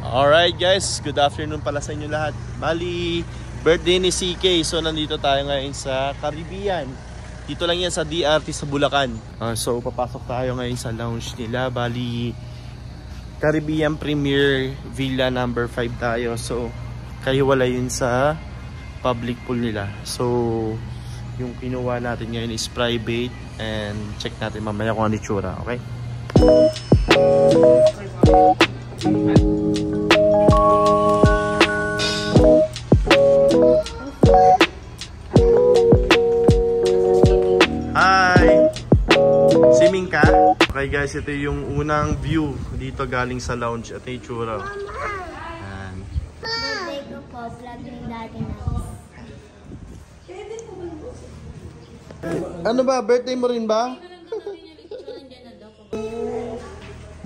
Alright guys, good afternoon pala sa inyo lahat. Bali, birthday ni CK. So nandito tayo ngayon sa Caribbean. Dito lang yan sa DRT sa Bulacan. So papasok tayo ngayon sa lounge nila. Bali, Caribbean Premier Villa number 5 tayo. So kahiwala yun sa public pool nila. So yung kinuha natin ngayon is private. And check natin mamaya kung ano itsura. Okay? Hi! Swimming ka? Okay guys, ito yung unang view dito galing sa lounge at itsura. Birthday ko po, vlog yung dati na. Ano ba? Birthday mo rin ba?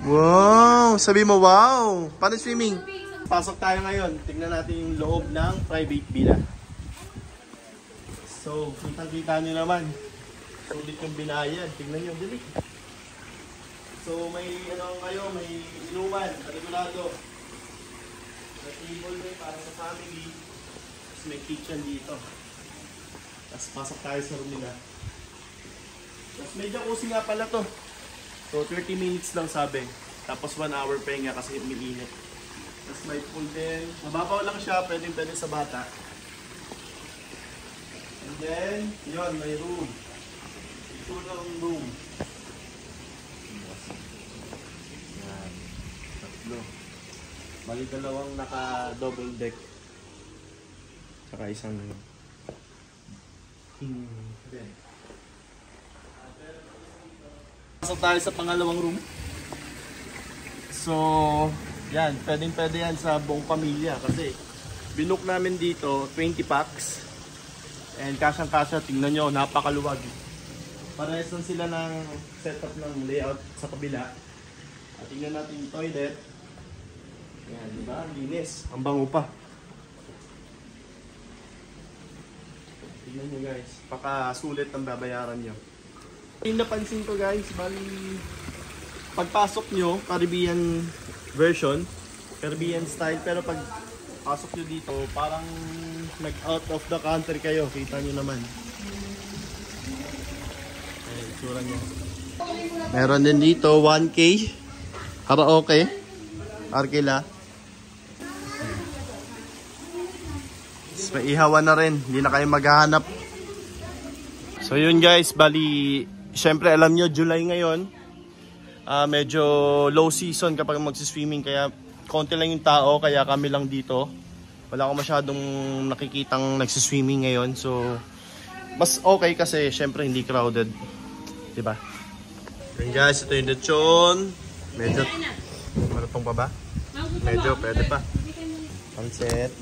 Wow! Sabi mo wow! Paano swimming? Pasok tayo ngayon. Tignan natin yung loob ng private villa. So, kitang-kita nyo naman. Sulit yung binayad. Tignan nyo, dili. So, may ano kayo, may inuman, regulado. May table may para sa family. Tapos may kitchen dito. Tapos pasok tayo sa room nila. Tapos may jacuzzi nga pala to. So 30 minutes lang sabi. Tapos 1 hour pa nga kasi umiinit. Tapos may pool din. Mababaw lang siya, pwede sa bata. And then, yun, may room. Ito ng room. Yan. Tatlo. Bali dalawang naka-double deck. Saka isang king bed. Pasok tayo sa pangalawang room. So, yan, pwede yan sa buong pamilya kasi binook namin dito 20 packs. And kasyang-kasya, tingnan nyo, napakaluwag. Parehas lang sila ng setup ng layout sa kabila. At tingnan natin yung toilet. Yan, diba? Linis. Ang bango pa. Tingnan nyo guys, pakasulit ang babayaran nyo. Yung napansin ko guys, bali pagpasok nyo, Caribbean version, Caribbean style, pero pag pasok nyo dito, parang nag out of the country kayo, kita nyo naman. Ayan, sura nyo. Meron din dito, 1K, karaoke, Arkila. May ihawan na rin, hindi na kayo maghahanap. So yun guys, bali, syempre alam nyo, July ngayon, medyo low season kapag magsiswimming, kaya konti lang yung tao, kaya kami lang dito. Wala akong masyadong nakikitang nagsiswimming ngayon, so mas okay kasi syempre hindi crowded, diba? Yun guys, ito yung lechon. Medyo, marapong pa ba? Medyo, pwede pa. Pancit.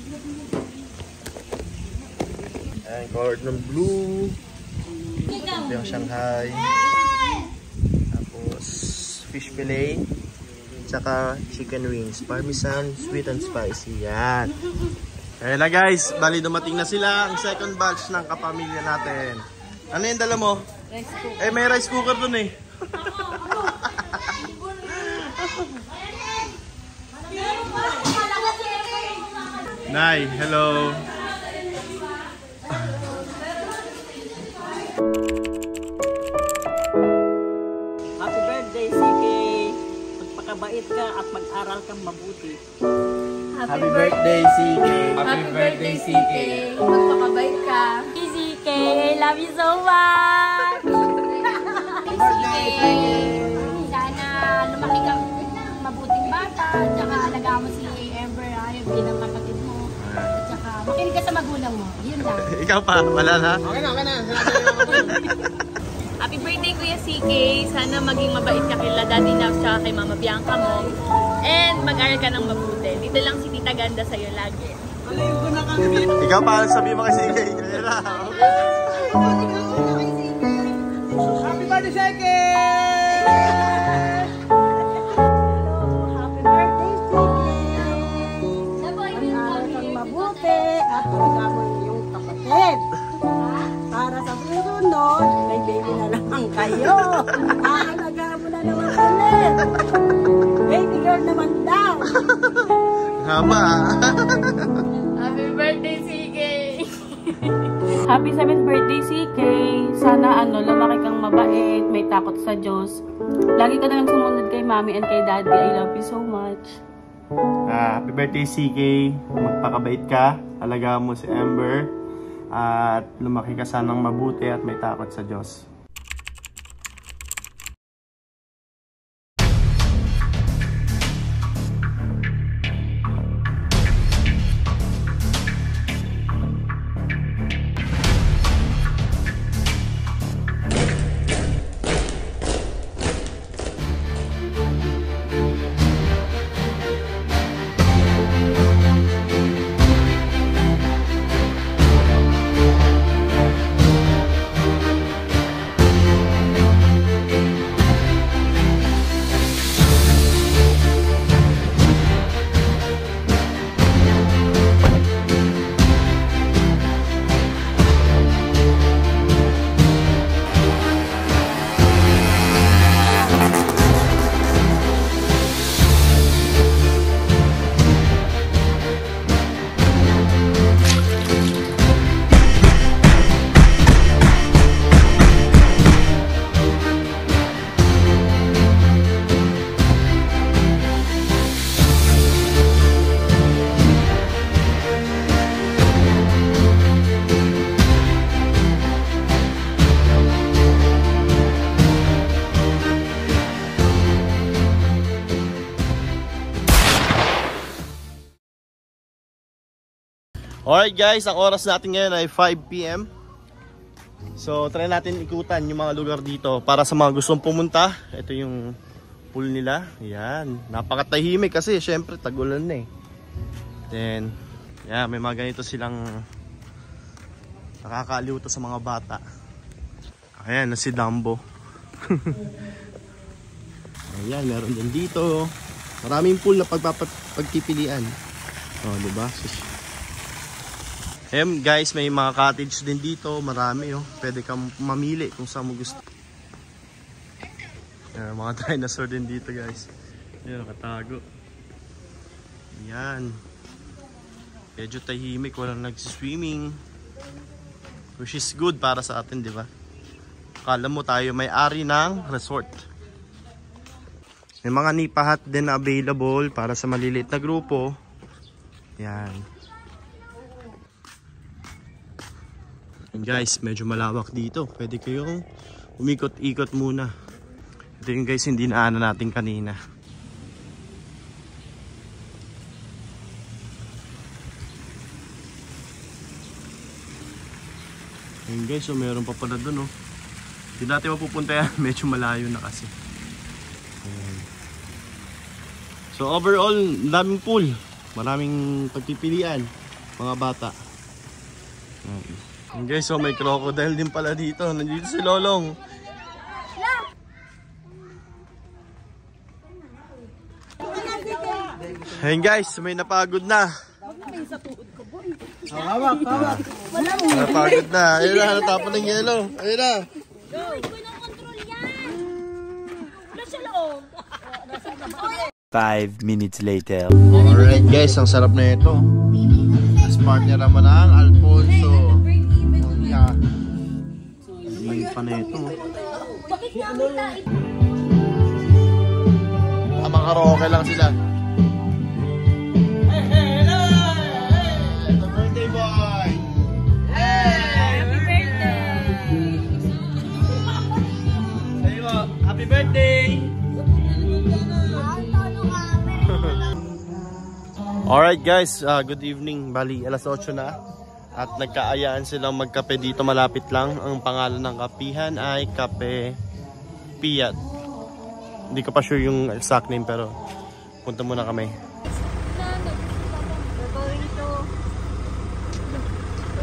Ayan, colored ng blue. Ito yung Shanghai. Tapos fish fillet. Tsaka chicken wings. Parmesan, sweet and spicy. Yan. Ayan na guys. Bali dumating na sila. Ang second batch ng kapamilya natin. Ano yung dala mo? Rice cooker. Eh may rice cooker dun eh. Nay, hello. Magpakabait ka at mag-aral kang mabuti. Happy birthday, CK! Happy birthday, CK! Magpakabait ka. CK, I love you so much! Happy birthday, CK! Sana lumaki kang mabuting bata, at saka alagaan mo si Amber, yung binang kapatid mo. At saka makinig ka sa magulang mo. Yun lang. Ikaw pa, wala na? Okay na. Happy birthday, Kuya CK! Sana maging mabait ka kila Daddy Nav siya kay Mama Bianca mo. And mag-aral ka ng mabuti. Dito lang si Tita Ganda sa'yo lagi. Ikaw pa, sabi mo kay CK. Happy birthday, CK! Happy birthday, CK! Mag-aral kang mabuti at alagaan mo yung kapatid. Para sa susunod, may baby na naman kayo. Aalagaan mo na naman ulit. Baby Mayor naman daw. Haba. Happy birthday, CK! Happy 7th birthday, CK. Sana lumaki kang mabait, may takot sa Diyos. Lagi ka na lang sumunod kay Mami and kay Daddy. I love you so much. Happy birthday, CK. Magpakabait ka. Alagaan mo si Amber. At lumaki ka sanang mabuti at may takot sa Diyos. Alright guys, ang oras natin ngayon ay 5 PM. So try natin ikutan yung mga lugar dito para sa mga gustong pumunta. Ito yung pool nila. Yan, napakatahimik kasi syempre tag-ulan na eh. Then, yeah, may mga ganito silang nakakaaliw to sa mga bata. Ayan, na si Dumbo. Ayan, meron din dito. Maraming pool na pagpipilian. Oh, diba? Guys, may mga cottage din dito, marami oh. Pwede kang mamili kung saan mo gusto. Mga dinosaur din dito guys. Ayan, nakatago. Ayan. Medyo tahimik, walang nagsiswimming. Which is good para sa atin, di ba? Kala mo tayo may-ari ng resort. May mga nipahat din na available para sa maliliit na grupo. Ayan. And guys, medyo malawak dito. Pwede kayong umikot-ikot muna. Ito yung guys, hindi naano natin kanina. Ayun guys, so meron pa pala dun oh. Hindi natin mapupunta yan. Medyo malayo na kasi. Ayan. So overall, daming pool. Maraming pagpipilian. Mga bata. Ayan. And guys, so may crocodile din pala dito. Nandito si Lolong. Ayun guys, may napagod na. Napagod na. Ayun na, natapon ng yelo. Ayun na. Five minutes later. Alright guys, ang sarap na ito. As partner naman ang Alfonso. Hindi pa na ito. Tamang karaoke lang sila. Happy birthday boy! Happy birthday! Sabi mo, happy birthday! Alright guys, good evening. Bali, alas 8 na. At nagkaayaan silang magkape dito malapit lang. Ang pangalan ng kapihan ay Kape Piat. Hindi ko pa sure yung exact name pero punta muna kami.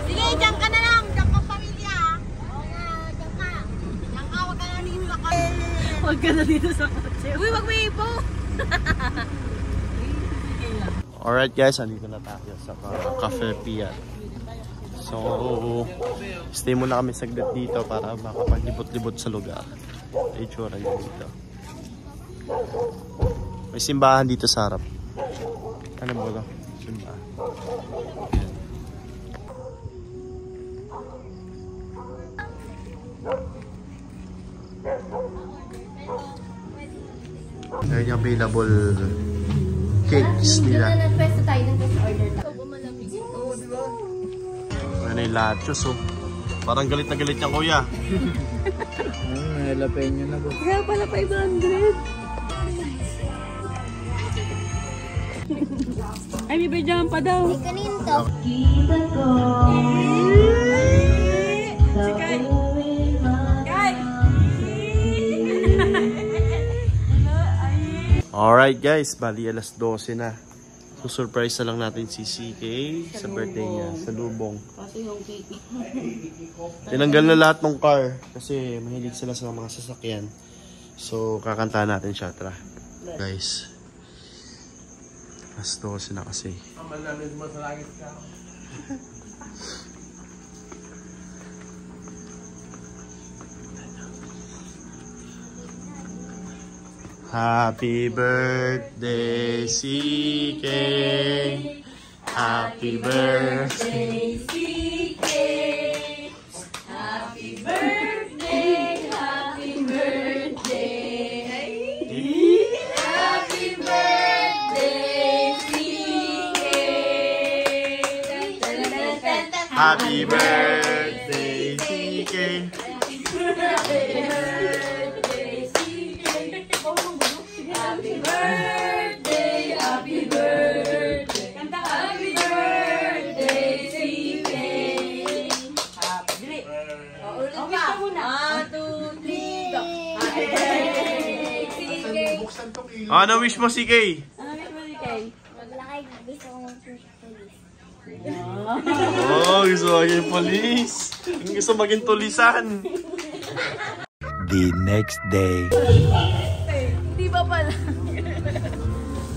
Sige, dyan ka na lang. Dyan ka pamilya. Oo nga, dyan ka. Dyan ka, wag ka na dito sa kotse. Huwag ka na dito sa kotse. Uy, wag may ipo. Alright guys, andito na tayo sa Cafe Piat. So, stay muna kami saglit dito para makapaglibot-libot sa lugar. Itsura niya dito. May simbahan dito sa harap. Ano ba ito? Simbahan. Ayan yung available cakes nila. Nagpwesto tayo ng order tayo. Ano yung lachos oh. Parang galit na galit niyang kuya. Nalapay nyo na ba? Kaya pala 500. Ay, may bidyan pa daw. Kanin to. Alright guys, bali alas 12 na. So surprise na lang natin si CK sa birthday niya, sa lubong. Pati yung cake. Tinanggal na lahat ng car kasi mahilig sila sa mga sasakyan. So kakantahan natin siya, tara. Guys, alas 12 na kasi. Happy birthday, CK. Happy birthday. Happy birthday, happy birthday. Happy birthday, CK. Happy birthday, CK. Happy birthday, happy birthday. Happy birthday, CK. Happy birthday. Ulit pa. 1, 2, 3, go. Happy birthday, CK. Ano wish mo, CK? Ano wish mo, CK? Maglakay, gusto ko mag-police. Oh, gusto maging polis. Gusto maging tulisan. The next day. Di ba pala?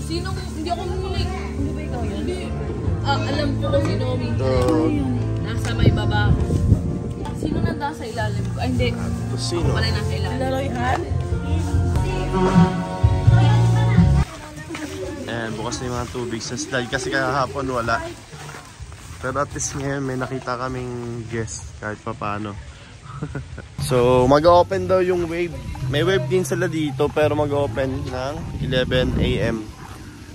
Sinong, hindi ako mulik. Hindi ba ikaw yun? Hindi. Alam ko kung sino umiiyak. Nasa may baba ako. Sino nanda sa ilalim ko? Ay, hindi. Sino? Wala nasa ilalim. Laroyhan? Ayan, bukas na yung mga tubig sa slide kasi kahapon wala. Pero at least ngayon may nakita kaming guest kahit pa paano. So mag-open daw yung wave. May wave din sila dito pero mag-open ng 11 AM.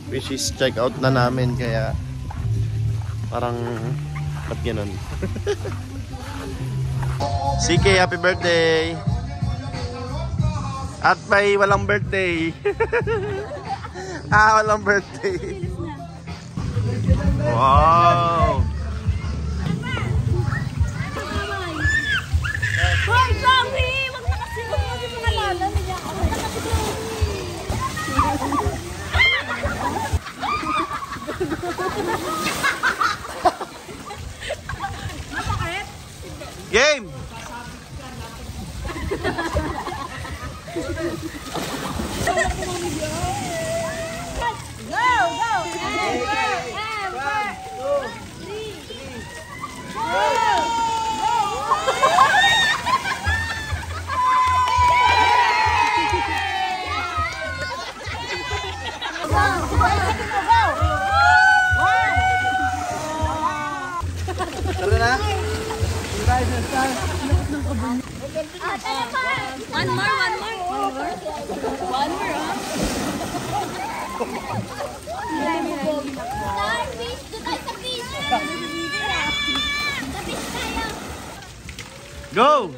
Which is check out na namin kaya parang ba't ganun? CK, happy birthday! At may walang birthday. Walang birthday. Wow! Hoy, sorry! Wag na kasi mo yung pangalala niya. Game! One more, Starfish! Doon tayo sa fish! Sa fish tayo! Go!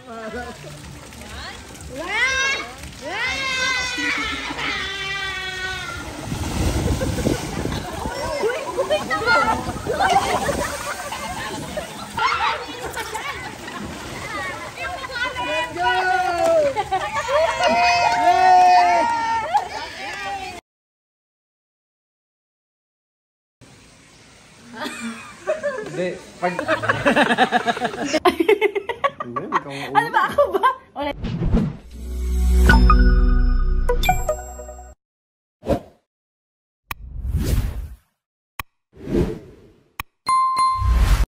Hindi, pag... Ano ba ako ba? Ulit.